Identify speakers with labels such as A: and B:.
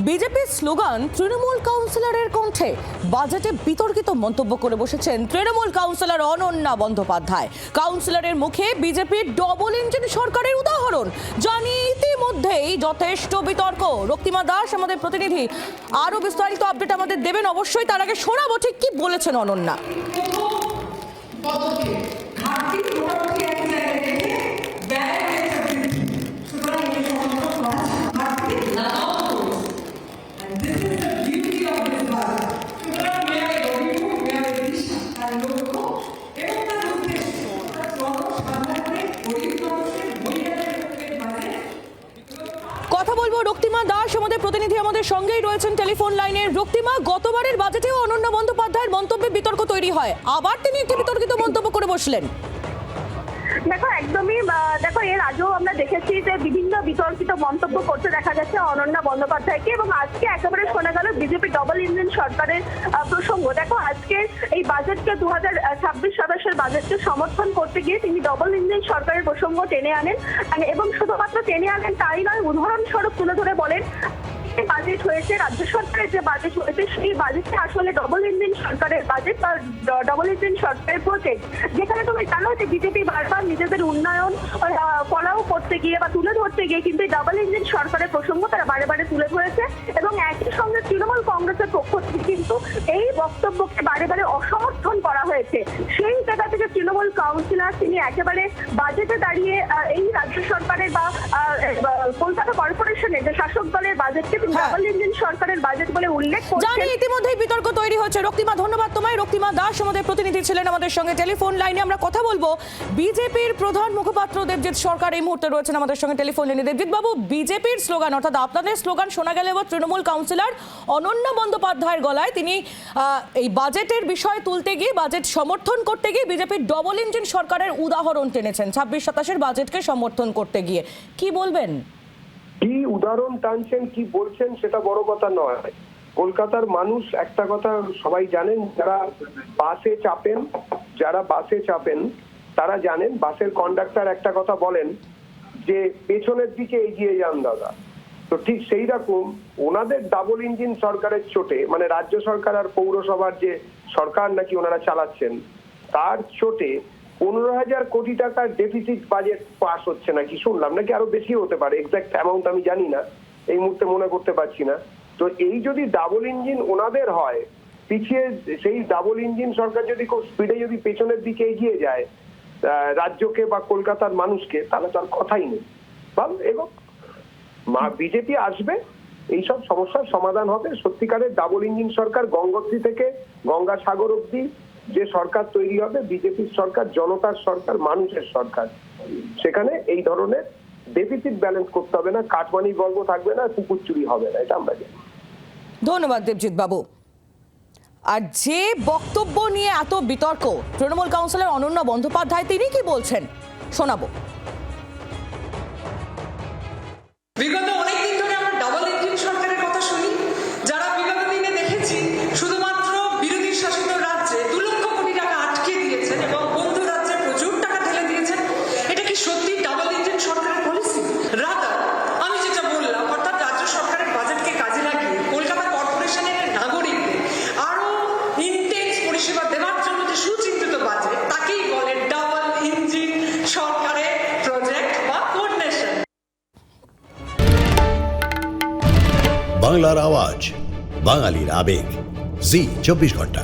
A: বিজেপির স্লোগান তৃণমূল কাউন্সিলরের কণ্ঠে। বাজেটে বিতর্কিত মন্তব্য করে বসেছেন তৃণমূল কাউন্সিলর অনন্যা বন্দ্যোপাধ্যায়। কাউন্সিলরের মুখে বিজেপির ডবল ইঞ্জিন সরকারের উদাহরণ, জানি ইতিমধ্যেই যথেষ্ট বিতর্ক। রক্তিমা দাস আমাদের প্রতিনিধি, আরো বিস্তারিত আপডেট আমাদের দেবেন অবশ্যই। তার আগে শোনাবো ঠিক কি বলেছেন অনন্যা। কথা বলবো রক্তিমা দাস আমাদের প্রতিনিধি আমাদের সঙ্গেই রয়েছেন টেলিফোন লাইনে। রক্তিমা, গতবারের বাজেটেও অনন্যা বন্দ্যোপাধ্যায়ের মন্তব্যে বিতর্ক তৈরি হয়, আবার তিনি একটি বিতর্কিত মন্তব্য করে বসলেন।
B: দেখো একদমই দেখো এর আগেও আমরা দেখেছি যে বিভিন্ন বিতর্কিত মন্তব্য করতে দেখা গেছে অনন্যা বন্দ্যোপাধ্যায়কে, এবং আজকে একেবারে শোনা গেল বিজেপি ডবল ইঞ্জিন সরকারের প্রসঙ্গ। দেখো আজকে এই বাজেটকে 2026-27 বাজেটকে সমর্থন করতে গিয়ে তিনি ডবল ইঞ্জিন সরকারের প্রসঙ্গ টেনে আনেন, এবং শুধুমাত্র টেনে আনেন তাই নয়, উদাহরণস্বরূপ তুলে ধরে বলেন বাজেট হয়েছে, রাজ্য সরকারের যে বাজেট হয়েছে সেই বাজেটটা আসলে ডবল ইঞ্জিন সরকারের বাজেট বা ডবল ইঞ্জিন সরকারের প্রজেক্ট, যেখানে তুমি জানো যে বিজেপি বারবার নিজেদের উন্নয়ন ফলাও করতে গিয়ে বা তুলে ধরতে গিয়ে কিন্তু ডাবল ইঞ্জিন সরকারের প্রসঙ্গ তারা বারে বারে তুলে ধরেছে, এবং একই সঙ্গে তৃণমূল কংগ্রেসের পক্ষ থেকে কিন্তু এই বক্তব্যকে বারে বারে অসমর্থন করা হয়েছে। সেই জায়গা থেকে তৃণমূল কাউন্সিলর তিনি একেবারে বাজেটে দাঁড়িয়ে এই রাজ্য সরকারের বা কলকাতা কর্পোরেশনের যে শাসক দলের বাজেটকে ডাবল ইঞ্জিন সরকারের বাজেট বলে উল্লেখ করছেন।
A: জানি ইতিমধ্যেই বিতর্ক তৈরি হচ্ছে। রক্তিমা, ধন্যবাদ তোমায়। রক্তিমা দাস আমাদের প্রতিনিধি ছিলেন আমাদের সঙ্গে টেলিফোন লাইনে। আমরা কথা বলবো বিজেপির প্রধান মুখপাত্র দেবজিৎ সরকার এই মুহূর্তে রয়েছেন আমাদের সঙ্গে টেলিফোন লাইনে। দেবজিৎ বাবু, বিজেপির স্লোগান অর্থাৎ আপনাদের স্লোগান শোনা গেল এবার তৃণমূল কাউন্সিলর অনন্যা বন্দ্যোপাধ্যায়ের গলায়। তিনি এই বাজেটের বিষয় তুলতে গিয়ে, বাজেট সমর্থন করতে গিয়ে বিজেপির ডবল ইঞ্জিন সরকারের উদাহরণ টেনেছেন 26-27 বাজেটকে সমর্থন করতে গিয়ে। কি বলবেন?
C: কি উদাহরণ টানছেন, কি বলছেন সেটা বড় কথা নয়। কলকাতার মানুষ একটা কথা সবাই জানেন, যারা বাসে চাপেন তারা জানেন, বাসের কন্ডাক্টর একটা কথা বলেন যে পেছনের দিকে এগিয়ে যান দাদা। তো ঠিক সেই রকম ওনাদের ডাবল ইঞ্জিন সরকারের চোটে, মানে রাজ্য সরকার আর পৌরসভার যে সরকার নাকি ওনারা চালাচ্ছেন, তার চোটে 15,000 কোটি টাকার ডেফিসিট বাজেট পাস হচ্ছে নাকি শুনলাম, নাকি আরো বেশি হতে পারে, এক্সাক্ট অ্যামাউন্ট আমি জানি না, এই মুহূর্তে মনে করতে পারছি না। তো এই যদি ডাবল ইঞ্জিন ওনাদের হয়, পিছিয়ে সেই ডাবল ইঞ্জিন সরকার যদি খুব স্পিডে যদি পেছনের দিকে এগিয়ে যায় রাজ্যকে বা কলকাতার মানুষকে, তাহলে তার কথাই নেই। এবং বিজেপি আসবে, এইসব সমস্যার সমাধান হবে। সত্যিকারের ডাবল ইঞ্জিন সরকার, গঙ্গোত্রী থেকে গঙ্গাসাগর অব্দি যে সরকার তৈরি হবে, বিজেপির সরকার, জনতার সরকার, মানুষের সরকার, সেখানে এই ধরনের ডেফিসিট ব্যালেন্স করতে হবে না, কাটমানির গল্প থাকবে না, কুকুর চুরি হবে না, এটা আমরা জানি।
A: ধন্যবাদ দেবজিৎ বাবু। আর যে বক্তব্য নিয়ে এত বিতর্ক, তৃণমূল কাউন্সিলর অনন্যা বন্দ্যোপাধ্যায় তিনি কি বলছেন শোনাবো।
D: বিগত অনেকদিন ধরে আমরা ডাবল ইঞ্জিন সরকারের কথা শুনি, যারা বিগত দিনে দেখেছি শুধুমাত্র বিরোধী শাসিত রাজ্যে 2 লক্ষ কোটি টাকা আটকে দিয়েছেন এবং বন্ধু রাজ্যে প্রচুর টাকা ঢেলে দিয়েছেন। এটা কি সত্যি ডাবল ইঞ্জিন সরকারের পলিসি? রাদার আমি যেটা বললাম, অর্থাৎ রাজ্য সরকারের বাজেটকে কাজে লাগিয়ে কলকাতা কর্পোরেশনের নাগরিকদের আরো ইন্টেন্স পরিষেবা দেওয়ার জন্য যে সুচিন্তিত বাজেট, তাকেই বলে ডাবল ইঞ্জিন সরকারের প্রজেক্ট বা কোঅর্ডিনেশন।
E: বাংলার আওয়াজ, বাঙালির আবেগ, জি 24 ঘন্টা।